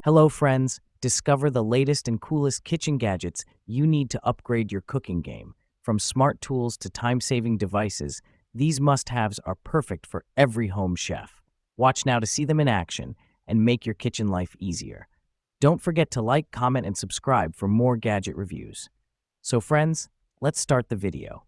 Hello, friends. Discover the latest and coolest kitchen gadgets you need to upgrade your cooking game. From smart tools to time-saving devices, these must-haves are perfect for every home chef. Watch now to see them in action and make your kitchen life easier. Don't forget to like, comment, and subscribe for more gadget reviews. So, friends, let's start the video.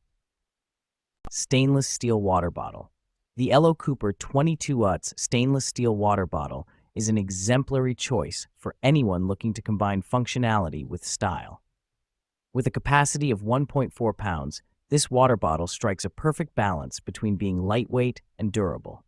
Stainless steel water bottle. The Elo Cooper 22 stainless steel water bottle is an exemplary choice for anyone looking to combine functionality with style. With a capacity of 1.4 pounds, this water bottle strikes a perfect balance between being lightweight and durable.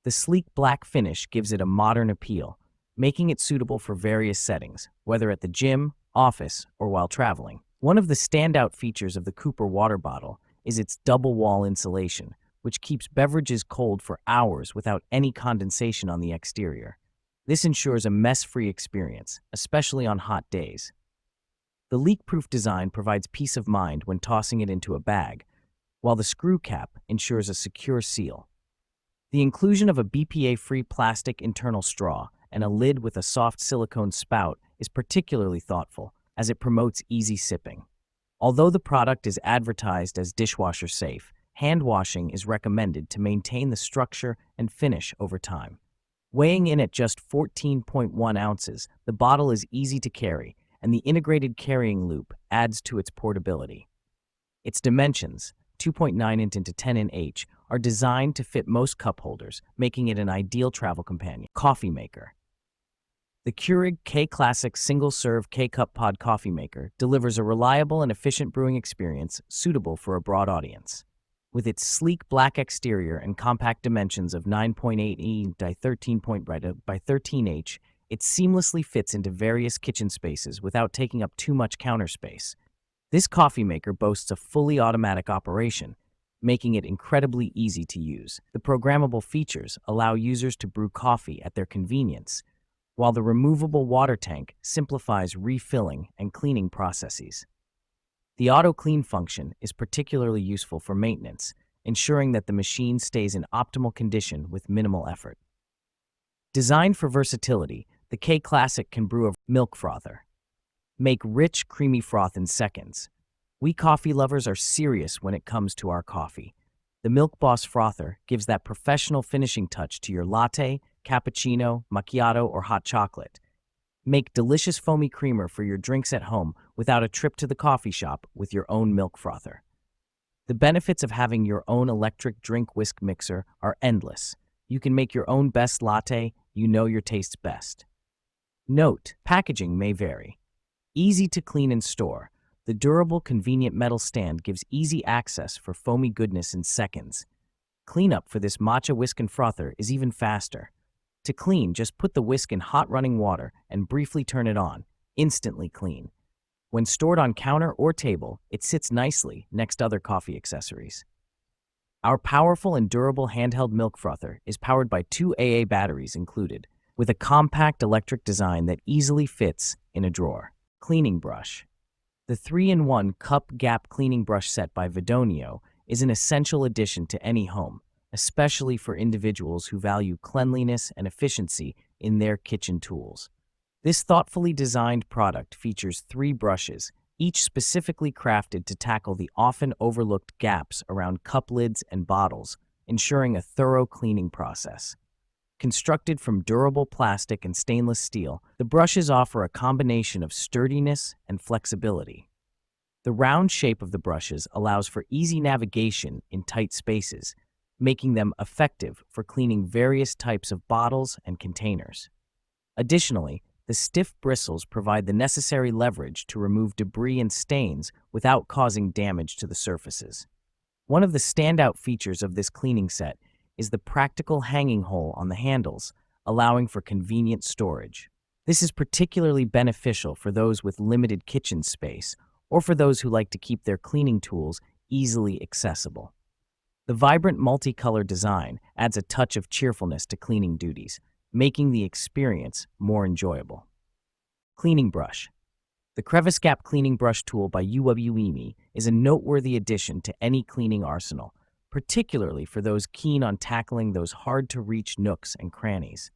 The sleek black finish gives it a modern appeal, making it suitable for various settings, whether at the gym, office, or while traveling. One of the standout features of the Cooper water bottle is its double-wall insulation, which keeps beverages cold for hours without any condensation on the exterior. This ensures a mess-free experience, especially on hot days. The leak-proof design provides peace of mind when tossing it into a bag, while the screw cap ensures a secure seal. The inclusion of a BPA-free plastic internal straw and a lid with a soft silicone spout is particularly thoughtful, as it promotes easy sipping. Although the product is advertised as dishwasher safe, hand washing is recommended to maintain the structure and finish over time. Weighing in at just 14.1 ounces, the bottle is easy to carry, and the integrated carrying loop adds to its portability. Its dimensions, 2.9 inch into 10 inch, are designed to fit most cup holders, making it an ideal travel companion. Coffee maker. The Keurig K-Classic single-serve K-Cup Pod coffee maker delivers a reliable and efficient brewing experience suitable for a broad audience. With its sleek black exterior and compact dimensions of 9.8 in by 13 inch, it seamlessly fits into various kitchen spaces without taking up too much counter space. This coffee maker boasts a fully automatic operation, making it incredibly easy to use. The programmable features allow users to brew coffee at their convenience, while the removable water tank simplifies refilling and cleaning processes. The auto-clean function is particularly useful for maintenance, ensuring that the machine stays in optimal condition with minimal effort. Designed for versatility, the K-Classic can brew a milk frother. Make rich, creamy froth in seconds. We coffee lovers are serious when it comes to our coffee. The Milk Boss frother gives that professional finishing touch to your latte, cappuccino, macchiato, or hot chocolate. Make delicious foamy creamer for your drinks at home without a trip to the coffee shop with your own milk frother. The benefits of having your own electric drink whisk mixer are endless. You can make your own best latte, you know your tastes best. Note: packaging may vary. Easy to clean and store. The durable, convenient metal stand gives easy access for foamy goodness in seconds. Cleanup for this matcha whisk and frother is even faster. To clean, just put the whisk in hot running water and briefly turn it on. Instantly clean. When stored on counter or table, it sits nicely next to other coffee accessories. Our powerful and durable handheld milk frother is powered by 2 AA batteries included, with a compact electric design that easily fits in a drawer. Cleaning brush. The 3-in-1 cup gap cleaning brush set by Vidonio is an essential addition to any home, especially for individuals who value cleanliness and efficiency in their kitchen tools. This thoughtfully designed product features 3 brushes, each specifically crafted to tackle the often overlooked gaps around cup lids and bottles, ensuring a thorough cleaning process. Constructed from durable plastic and stainless steel, the brushes offer a combination of sturdiness and flexibility. The round shape of the brushes allows for easy navigation in tight spaces, making them effective for cleaning various types of bottles and containers. Additionally, the stiff bristles provide the necessary leverage to remove debris and stains without causing damage to the surfaces. One of the standout features of this cleaning set is the practical hanging hole on the handles, allowing for convenient storage. This is particularly beneficial for those with limited kitchen space or for those who like to keep their cleaning tools easily accessible. The vibrant multicolor design adds a touch of cheerfulness to cleaning duties, making the experience more enjoyable. Cleaning brush. The Crevice Gap Cleaning Brush Tool by UWEMI is a noteworthy addition to any cleaning arsenal, particularly for those keen on tackling those hard-to-reach nooks and crannies.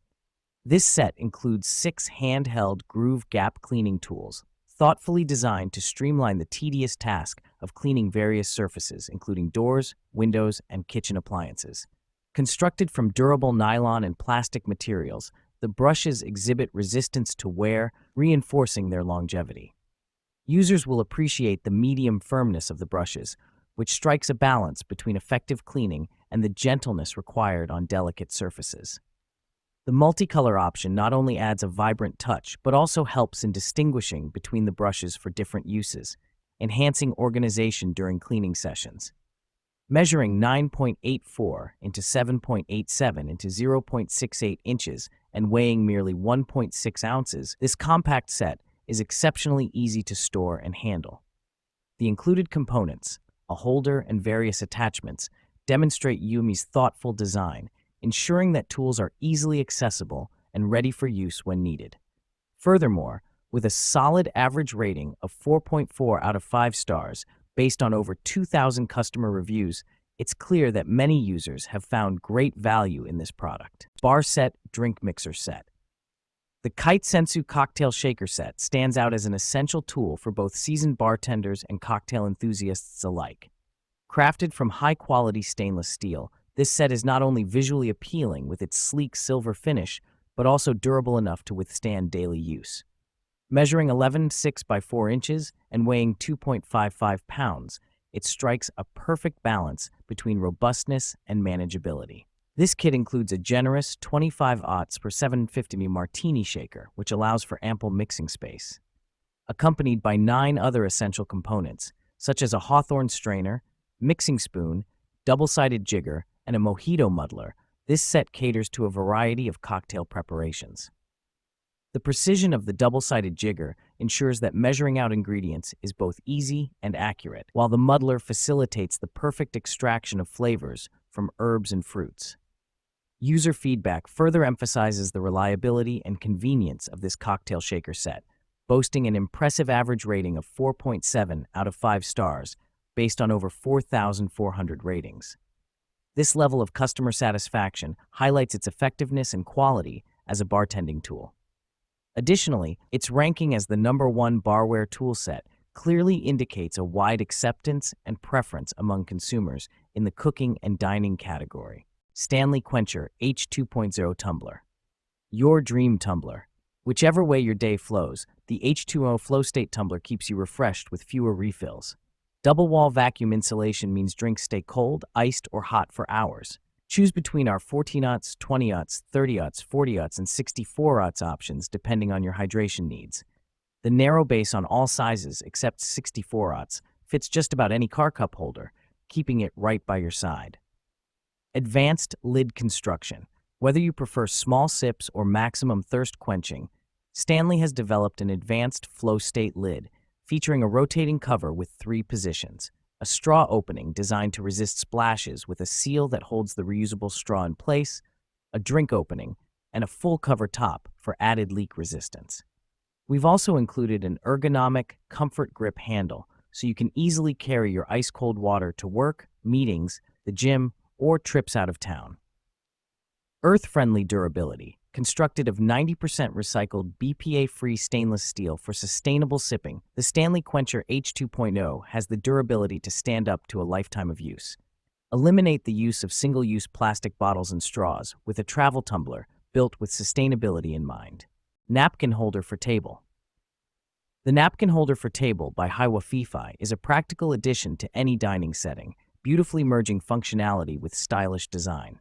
This set includes 6 handheld groove gap cleaning tools, thoughtfully designed to streamline the tedious task of cleaning various surfaces, including doors, windows, and kitchen appliances. Constructed from durable nylon and plastic materials, the brushes exhibit resistance to wear, reinforcing their longevity. Users will appreciate the medium firmness of the brushes, which strikes a balance between effective cleaning and the gentleness required on delicate surfaces. The multicolor option not only adds a vibrant touch, but also helps in distinguishing between the brushes for different uses, enhancing organization during cleaning sessions. Measuring 9.84 into 7.87 into 0.68 inches and weighing merely 1.6 ounces, this compact set is exceptionally easy to store and handle. The included components, a holder and various attachments, demonstrate Yumi's thoughtful design, ensuring that tools are easily accessible and ready for use when needed. Furthermore, with a solid average rating of 4.4 out of 5 stars based on over 2,000 customer reviews, it's clear that many users have found great value in this product. Bar Set Drink Mixer Set. The Kite Sensu Cocktail Shaker Set stands out as an essential tool for both seasoned bartenders and cocktail enthusiasts alike. Crafted from high-quality stainless steel, this set is not only visually appealing with its sleek silver finish, but also durable enough to withstand daily use. Measuring 11.6 by 4 inches and weighing 2.55 pounds, it strikes a perfect balance between robustness and manageability. This kit includes a generous 25 per 750 martini shaker, which allows for ample mixing space. Accompanied by 9 other essential components, such as a hawthorn strainer, mixing spoon, double-sided jigger, and a mojito muddler, this set caters to a variety of cocktail preparations. The precision of the double-sided jigger ensures that measuring out ingredients is both easy and accurate, while the muddler facilitates the perfect extraction of flavors from herbs and fruits. User feedback further emphasizes the reliability and convenience of this cocktail shaker set, boasting an impressive average rating of 4.7 out of 5 stars based on over 4,400 ratings. This level of customer satisfaction highlights its effectiveness and quality as a bartending tool. Additionally, its ranking as the #1 barware toolset clearly indicates a wide acceptance and preference among consumers in the cooking and dining category. Stanley Quencher H2.0 Tumbler. Your dream tumbler. Whichever way your day flows, the H2O Flow State Tumbler keeps you refreshed with fewer refills. Double wall vacuum insulation means drinks stay cold, iced, or hot for hours. Choose between our 14-aughts, 20-aughts, 30-aughts, 40-aughts, and 64-aughts options depending on your hydration needs. The narrow base on all sizes except 64-aughts fits just about any car cup holder, keeping it right by your side. Advanced lid construction. Whether you prefer small sips or maximum thirst quenching, Stanley has developed an advanced flow state lid featuring a rotating cover with 3 positions, a straw opening designed to resist splashes with a seal that holds the reusable straw in place, a drink opening, and a full cover top for added leak resistance. We've also included an ergonomic comfort grip handle so you can easily carry your ice-cold water to work, meetings, the gym, or trips out of town. Earth-friendly durability. Constructed of 90% recycled BPA-free stainless steel for sustainable sipping, the Stanley Quencher H2.0 has the durability to stand up to a lifetime of use. Eliminate the use of single-use plastic bottles and straws with a travel tumbler built with sustainability in mind. Napkin holder for table. The napkin holder for table by Hiwafifi is a practical addition to any dining setting, beautifully merging functionality with stylish design.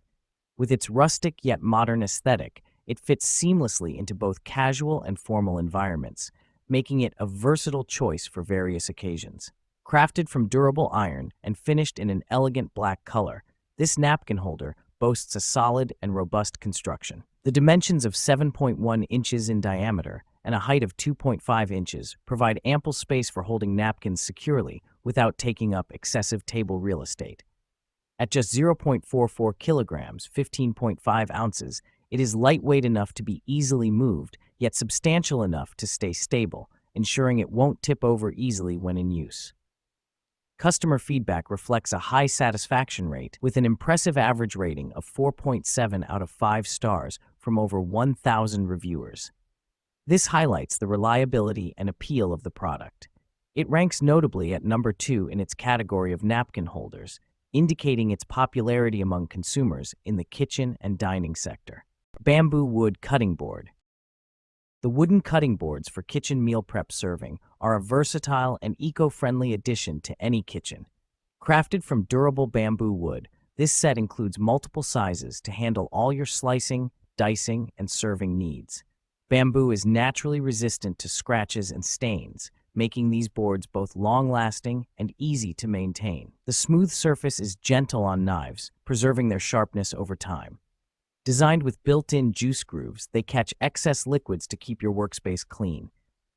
With its rustic yet modern aesthetic, it fits seamlessly into both casual and formal environments, making it a versatile choice for various occasions. Crafted from durable iron and finished in an elegant black color, this napkin holder boasts a solid and robust construction. The dimensions of 7.1 inches in diameter and a height of 2.5 inches provide ample space for holding napkins securely without taking up excessive table real estate. At just 0.44 kilograms, 15.5 ounces, it is lightweight enough to be easily moved, yet substantial enough to stay stable, ensuring it won't tip over easily when in use. Customer feedback reflects a high satisfaction rate with an impressive average rating of 4.7 out of 5 stars from over 1,000 reviewers. This highlights the reliability and appeal of the product. It ranks notably at number 2 in its category of napkin holders, indicating its popularity among consumers in the kitchen and dining sector. Bamboo wood cutting board. The wooden cutting boards for kitchen meal prep serving are a versatile and eco-friendly addition to any kitchen. Crafted from durable bamboo wood, this set includes multiple sizes to handle all your slicing, dicing, and serving needs. Bamboo is naturally resistant to scratches and stains, making these boards both long-lasting and easy to maintain. The smooth surface is gentle on knives, preserving their sharpness over time. Designed with built-in juice grooves, they catch excess liquids to keep your workspace clean.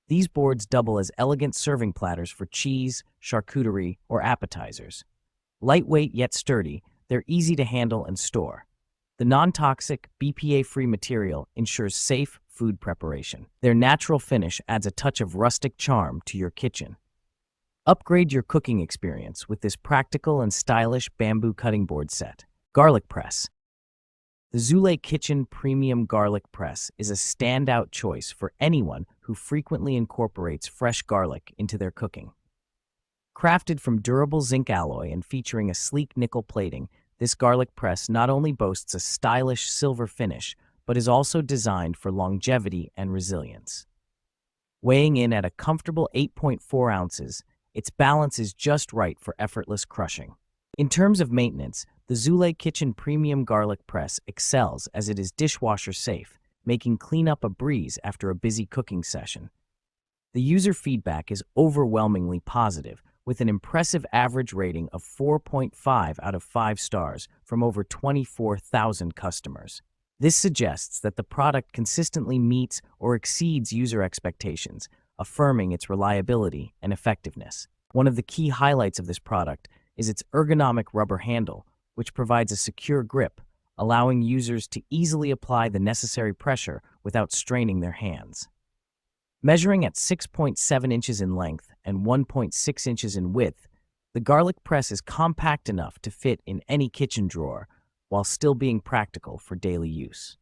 These boards double as elegant serving platters for cheese, charcuterie, or appetizers. Lightweight yet sturdy, they're easy to handle and store. The non-toxic, BPA-free material ensures safe food preparation. Their natural finish adds a touch of rustic charm to your kitchen. Upgrade your cooking experience with this practical and stylish bamboo cutting board set. Garlic press. The Zule Kitchen Premium Garlic Press is a standout choice for anyone who frequently incorporates fresh garlic into their cooking. Crafted from durable zinc alloy and featuring a sleek nickel plating, this garlic press not only boasts a stylish silver finish, but is also designed for longevity and resilience. Weighing in at a comfortable 8.4 ounces, its balance is just right for effortless crushing. In terms of maintenance, the Zule Kitchen Premium Garlic Press excels as it is dishwasher safe, making cleanup a breeze after a busy cooking session. The user feedback is overwhelmingly positive, with an impressive average rating of 4.5 out of 5 stars from over 24,000 customers. This suggests that the product consistently meets or exceeds user expectations, affirming its reliability and effectiveness. One of the key highlights of this product is its ergonomic rubber handle, which provides a secure grip, allowing users to easily apply the necessary pressure without straining their hands. Measuring at 6.7 inches in length and 1.6 inches in width, the garlic press is compact enough to fit in any kitchen drawer while still being practical for daily use.